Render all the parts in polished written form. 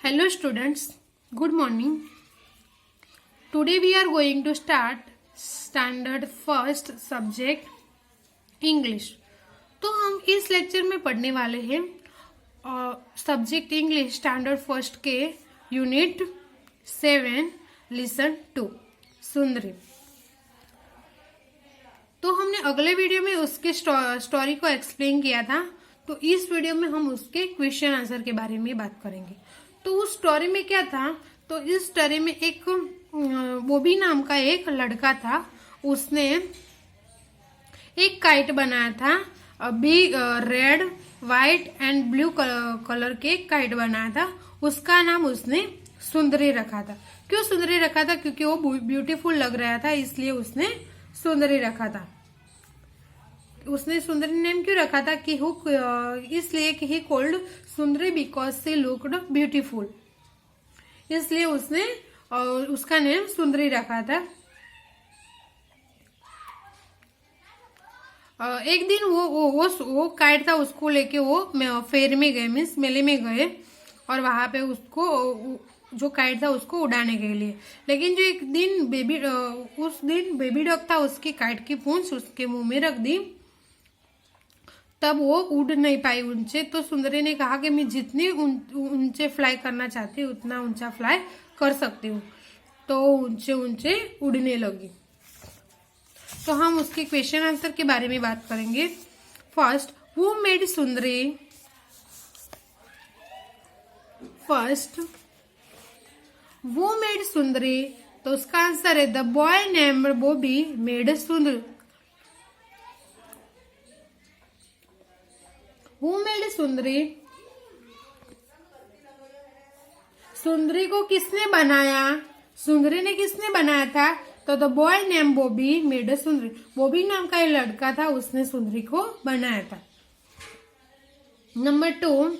Hello students, good morning. Today we are going to start standard first subject English. तो हम इस lecture में पढ़ने वाले हैं सब्जेक्ट इंग्लिश स्टैंडर्ड फर्स्ट के यूनिट 7 लिसन 2 सुंदरी। तो हमने अगले वीडियो में उसके स्टोरी को एक्सप्लेन किया था, तो इस वीडियो में हम उसके क्वेश्चन आंसर के बारे में बात करेंगे। तो उस स्टोरी में क्या था, तो इस स्टोरी में एक बॉबी नाम का एक लड़का था। उसने एक काइट बनाया था, अभी red white and blue colour के काइट बनाया था। उसका नाम उसने सुंदरी रखा था। क्यों सुंदरी रखा था? क्योंकि वो ब्यूटीफुल लग रहा था, इसलिए उसने सुंदरी रखा था। उसने सुंदरी नेम क्यों रखा था कि इसलिए कि he called Sundari because she looked beautiful, इसलिए उसने उसका नेम सुंदरी रखा था। एक दिन वो काइट था, उसको लेके वो फेयर में गए, मीन्स मेले में गए, और वहां पे उसको जो काइट था उसको उड़ाने के लिए। लेकिन जो एक दिन उस दिन बेबी डॉग था, उसकी काइट की पूंछ उसके मुंह में रख दी, तब वो उड़ नहीं पाई ऊंचे। तो सुंदरी ने कहा कि मैं जितनी ऊंचे फ्लाई करना चाहती हूँ उतना ऊंचा फ्लाई कर सकती हूँ। तो ऊंचे ऊंचे उड़ने लगी। तो हम उसके क्वेश्चन आंसर के बारे में बात करेंगे। First, who made Sundari? First, वो मेड सुंदरी, तो उसका आंसर है the boy named Bobby made Sundari. Who made सुंदरी? सुंदरी को किसने बनाया? सुंदरी ने किसने बनाया था? तो the boy name Bobby made सुंदरी। बॉबी नाम का एक लड़का था, उसने सुंदरी को बनाया था। Number 2,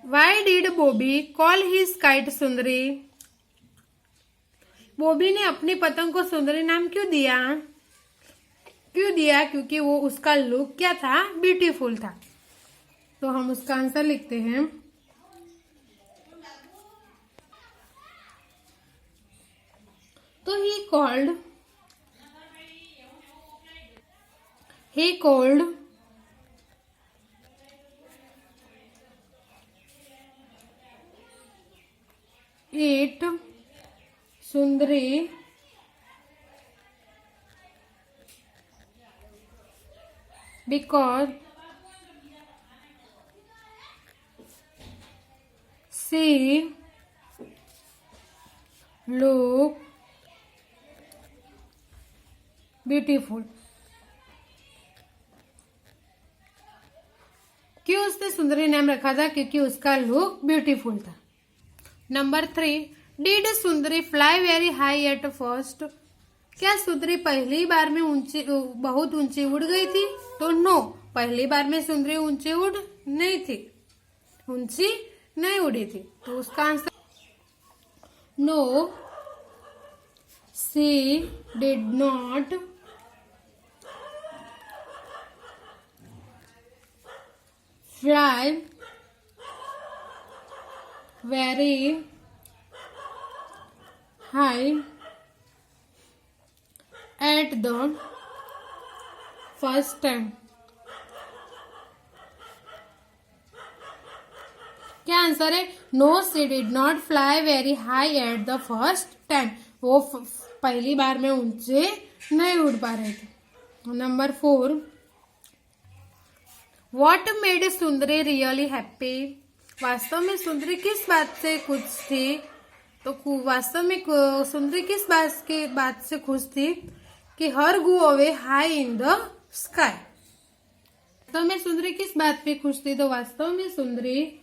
why did Bobby call his kite सुंदरी? बॉबी ने अपनी पतंग को सुंदरी नाम क्यों दिया? क्योंकि वो उसका लुक क्या था? ब्यूटीफुल था। तो हम उसका आंसर लिखते हैं। तो he called it Sundari because she look beautiful। क्यों उसने सुंदरी नाम रखा था? क्योंकि उसका लुक ब्यूटीफुल था। Number 3, did Sundari fly very high at first? क्या सुंदरी पहली बार में बहुत ऊंची उड़ गई थी? तो नो, पहली बार में सुंदरी ऊंची उड़ नहीं थी, ऊंची नहीं उड़ी थी। तो उसका answer no, she did not fly very high at the first time. क्या आंसर है? No, she did not fly very high at the first time. वो पहली बार में ऊंचे नहीं उड़ पा रहे थे। Number 4, what made Sundari really happy? वास्तव में सुंदरी किस बात से खुश थी? तो वास्तव में सुंदरी किस बात से खुश थी कि her go away high in the sky. वास्तव में सुंदरी किस बात पे खुश थी? तो वास्तव में सुंदरी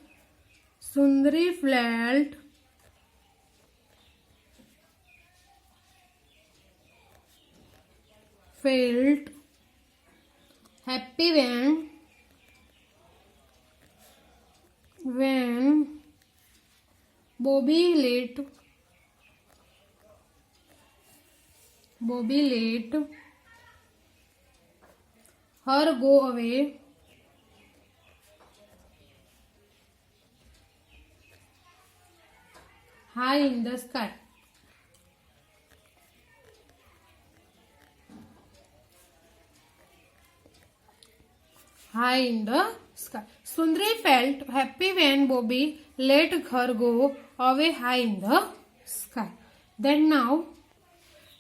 felt happy when Bobby let her go away high in the sky. High in the sky. Sundari felt happy when Bobby let her go away high in the sky. Then now,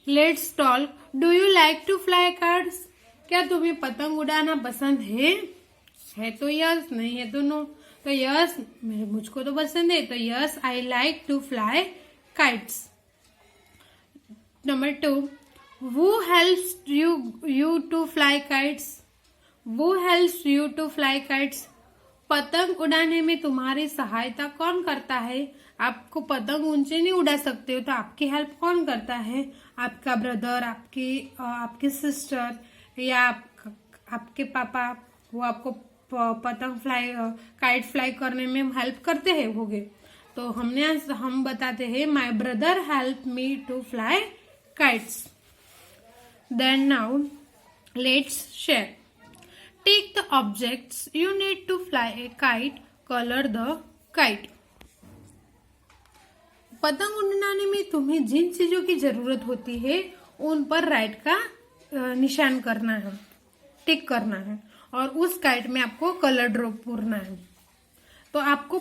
let's talk. Do you like to fly kites? क्या तुम्हें पतंग उड़ाना पसंद है तो yes, नहीं है तो नो। तो यस, मुझको तो पसंद है, तो yes I like to fly kites. Number 2, who helps you to fly kites? वो helps you to fly kites. पतंग उड़ाने में तुम्हारी सहायता कौन करता है? आपको पतंग ऊंचे नहीं उड़ा सकते हो तो आपकी हेल्प कौन करता है? आपका ब्रदर, आपकी सिस्टर या आपके पापा, वो आपको पतंग काइट फ्लाई करने में हेल्प करते हैं होगे। तो हम बताते हैं my brother help me to fly kites. Then now let's share. Take the objects you need to fly a kite. Color the kite. पतंग उड़ाने में तुम्हें जिन चीजों की जरूरत होती है उन पर राइट का निशान करना है, टिक करना है, और उस काइट में आपको कलर ड्रॉप पूरना है। तो आपको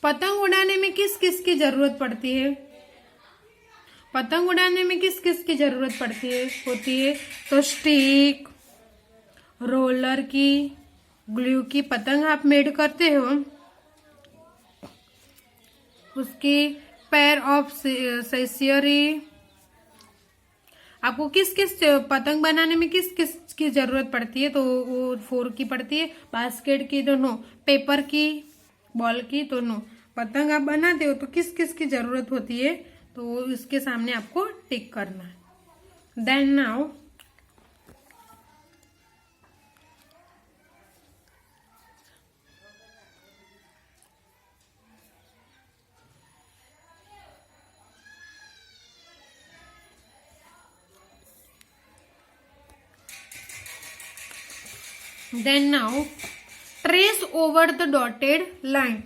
पतंग उड़ाने में किस किस की जरूरत पड़ती है? पतंग उड़ाने में किस किस की जरूरत होती है? तो स्टिक, रोलर की, ग्लू की पतंग आप मेड करते हो, उसकी पेयर ऑफ सेसियरी। आपको किस किस पतंग बनाने में किस किस की जरूरत पड़ती है? तो वो 4 की पड़ती है, बास्केट की तो नो, पेपर की, बॉल की तो नो। पतंग आप बनाते हो तो किस किस की जरूरत होती है तो इसके सामने आपको टिक करना है। Then now trace over the dotted line.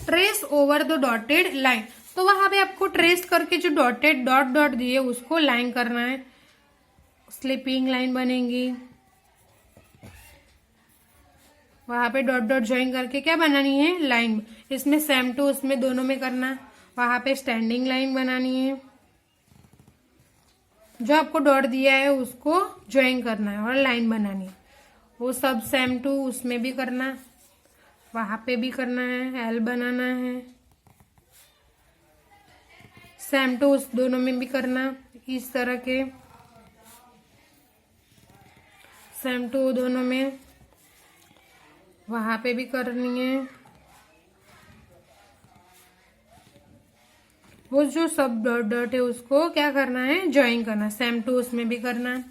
Trace over the dotted line. तो वहां पे आपको ट्रेस करके जो डॉटेड डॉट दिए उसको लाइन करना है। स्लीपिंग लाइन बनेगी, वहां पे डॉट ज्वाइन करके क्या बनानी है? लाइन। इसमें सेम टू उसमें दोनों में करना। वहां पे स्टैंडिंग लाइन बनानी है, जो आपको डॉट दिया है उसको ज्वाइन करना है और लाइन बनानी है। वो सब सेम टू उसमें भी करना, वहां पे भी करना है, एल बनाना है, सेम टू उस दोनों में भी करना। इस तरह के सेम टू दोनों में, वहां पे भी करनी है। वो जो सब डॉट है उसको क्या करना है? ज्वाइन करना। सेम टू उसमें भी करना।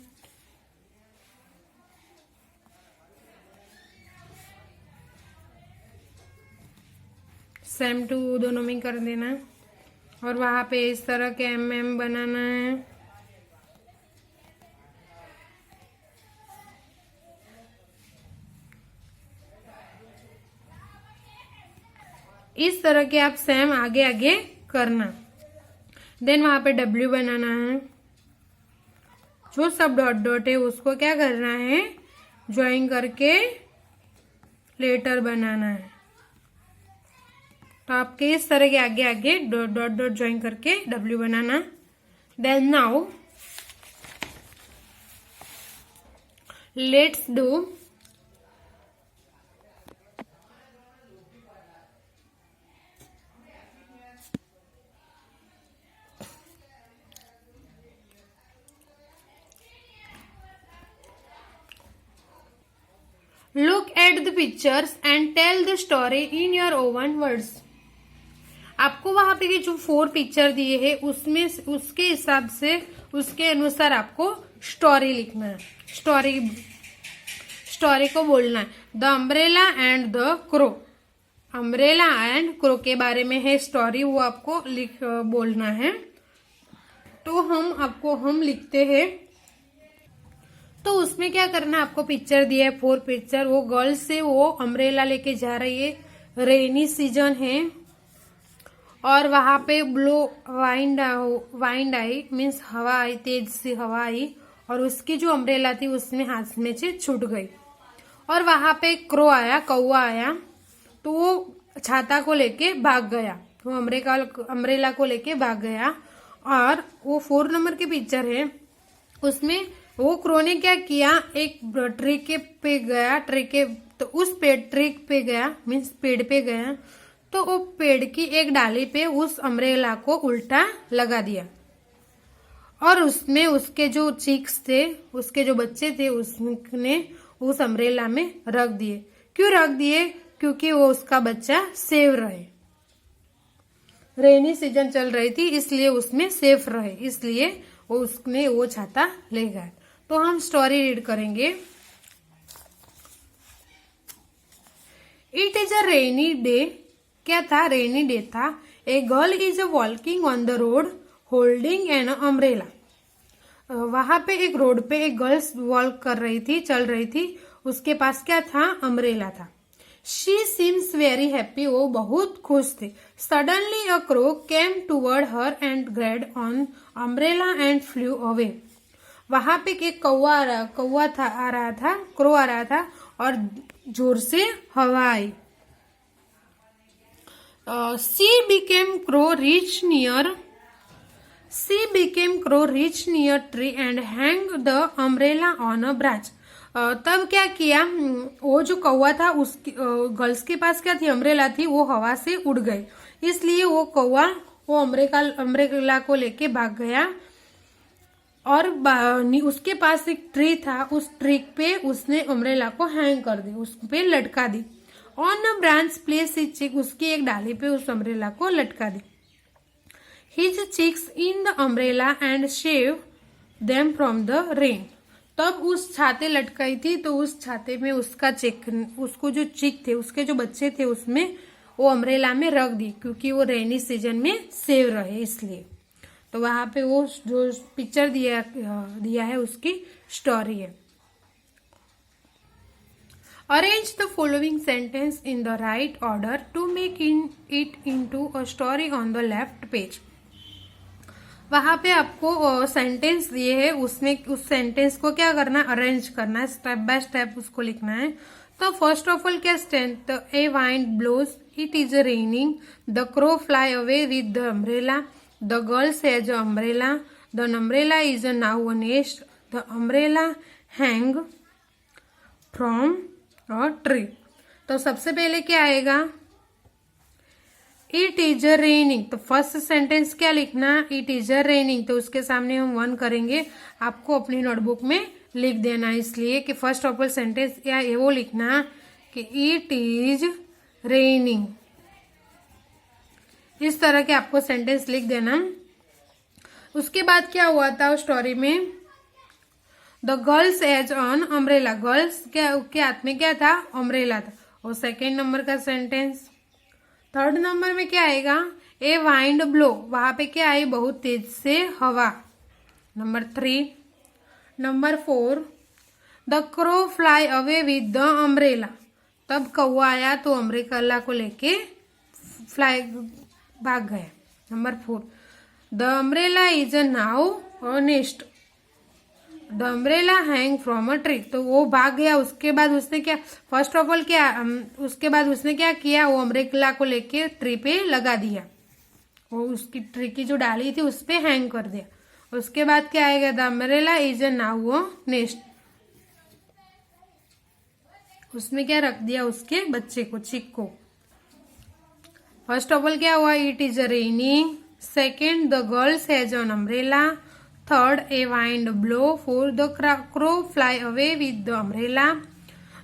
सेम टू दोनों में कर देना और वहां पे इस तरह के एम बनाना है। इस तरह के आप सेम आगे आगे करना। देन वहां पे डब्ल्यू बनाना है। जो सब डॉट है उसको क्या करना है? ज्वाइन करके लेटर बनाना है। तो आपके इस तरह के आगे आगे डॉट ज्वाइन करके डब्ल्यू बनाना। Then now let's do look at the pictures and tell the story in your own words. आपको वहां पे जो 4 पिक्चर दिए हैं उसमें उसके हिसाब से उसके अनुसार आपको स्टोरी लिखना है। स्टोरी को बोलना है। The umbrella and the crow. Umbrella and crow के बारे में है स्टोरी, वो आपको बोलना है। तो हम लिखते हैं। तो उसमें क्या करना, आपको पिक्चर दिया है 4 पिक्चर। वो गर्ल्स से वो अम्ब्रेला लेके जा रही है, रेनी सीजन है, और वहां पे ब्लो वाइंड आई मीन्स हवा आई, तेज सी हवा आई और उसकी जो अम्ब्रेला थी उसमें हाथ में से छूट गई। और वहां पे क्रो आया, कौवा आया, तो वो छाता को लेके भाग गया, वो अम्ब्रेला को लेके भाग गया। और वो 4 नंबर की पिक्चर है, उसमें वो क्रो ने क्या किया, एक ट्री के पे गया, तो उस ट्री पे गया मीन्स पेड़ पे गया, तो वो पेड़ की एक डाली पे उस अम्ब्रेला को उल्टा लगा दिया और उसमें उसके जो चिक्स थे, उसके जो बच्चे थे, उसने उस अम्ब्रेला में रख दिए। क्यों रख दिए? क्योंकि वो उसका बच्चा सेव रहे, रेनी सीजन चल रही थी इसलिए उसमें सेफ रहे, इसलिए उसने वो छाता ले गया। तो हम स्टोरी रीड करेंगे। It is a rainy day. क्या था? रेनी डे था। A girl is walking on the road holding an umbrella. वहां पे एक रोड पे एक गर्ल्स वॉक कर रही थी, चल रही थी, उसके पास क्या था? अम्ब्रेला था। शी सीम्स वेरी हैप्पी, वो बहुत खुश थे। Suddenly a crow came toward her and grabbed on umbrella and flu away. वहां पे एक कौवा आ रहा था, क्रो आ रहा था और जोर से हवा आई। She became crow reach near tree and hang the umbrella on a branch. तब क्या किया, वो जो कौवा था उसकी गर्ल्स के पास क्या थी? अम्ब्रेला थी, वो हवा से उड़ गई, इसलिए वो कौवा वो अम्ब्रेला को लेके भाग गया और उसके पास एक ट्री था, उस ट्री पे उसने अम्ब्रेला को हैंग कर दी, उस पे लटका दी। On a branch place his chick, उसकी एक डाली पे उस अम्ब्रेला को लटका दी। His chicks in the umbrella and save them from the rain. तब उस छाते लटकाई थी तो उस छाते में उसको जो चिक थे, उसके जो बच्चे थे, उसमें वो अम्ब्रेला में रख दी क्योंकि वो रेनी सीजन में सेव रहे इसलिए। तो वहां पे वो जो पिक्चर दिया है उसकी स्टोरी है। Arrange the following sentence in the right order to make it into a story on the left page. वहां पे आपको सेंटेंस दिए है, उसमें उस सेंटेंस को क्या करना है? अरेंज करना है, स्टेप बाय स्टेप उसको लिखना है। तो फर्स्ट ऑफ ऑल क्या स्टेंट? A wind blows, it is raining, the crow fly away with the umbrella, the girl has an umbrella, the umbrella is now a nest, the umbrella hang from a tree। तो सबसे पहले क्या आएगा? It is a raining. तो first sentence क्या लिखना? It is a raining. तो उसके सामने हम 1 करेंगे, आपको अपनी नोटबुक में लिख देना, इसलिए कि फर्स्ट ऑफ ऑल सेंटेंस या वो लिखना कि इट इज रेनिंग, इस तरह के आपको सेंटेंस लिख देना। उसके बाद क्या हुआ था उस स्टोरी में? The girls has on umbrella, girls के हाथ में क्या था? अम्ब्रेला था। और सेकेंड नंबर का सेंटेंस। थर्ड नंबर में क्या आएगा? ए वाइंड ब्लो, वहां पे क्या आई? बहुत तेज से हवा। Number 3। Number 4, the crow fly away with the umbrella, तब कौवा आया तो अम्ब्रेला को लेके फ्लाई भाग गया। Number 4, the umbrella is now a nest, the umbrella hang from a tree. तो वो भाग गया, उसके बाद उसने क्या, फर्स्ट ऑफ ऑल क्या, उसके बाद उसने क्या किया? वो अम्ब्रेला को लेके ट्री पे लगा दिया, वो उसकी ट्री की जो डाली थी उस पे हैंग कर दिया। उसके बाद क्या आएगा? The umbrella is now a nest, उसमें क्या रख दिया? उसके बच्चे को, चिक को। फर्स्ट ऑफ ऑल क्या हुआ? It is raining. Second, the girls has an umbrella. Third, A wind blow. Fourth, the crow fly away with the umbrella.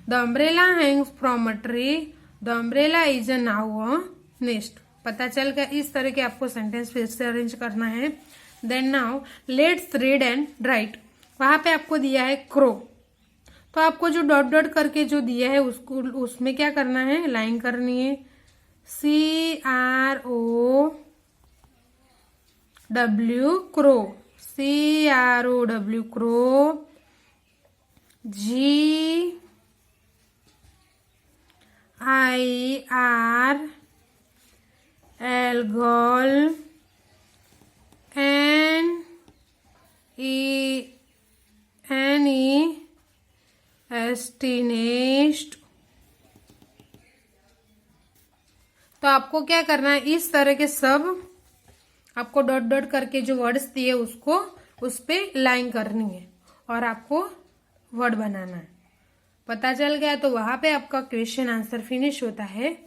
The umbrella Hanks from a tree. The umbrella is now a nest. पता चल गया? इस तरह के आपको sentence फिर से arrange करना है। Then now let's read and write. वहां पे आपको दिया है क्रो, तो आपको जो डॉट डॉट करके जो दिया है उसको, उसमें क्या करना है? लाइन करनी है। CROW crow, CROW crow, ALGOL, nest. तो आपको क्या करना है, इस तरह के सब आपको डॉट डॉट करके जो वर्ड्स दिए उसको उस पे लाइन करनी है और आपको वर्ड बनाना है। पता चल गया? तो वहां पे आपका क्वेश्चन आंसर फिनिश होता है।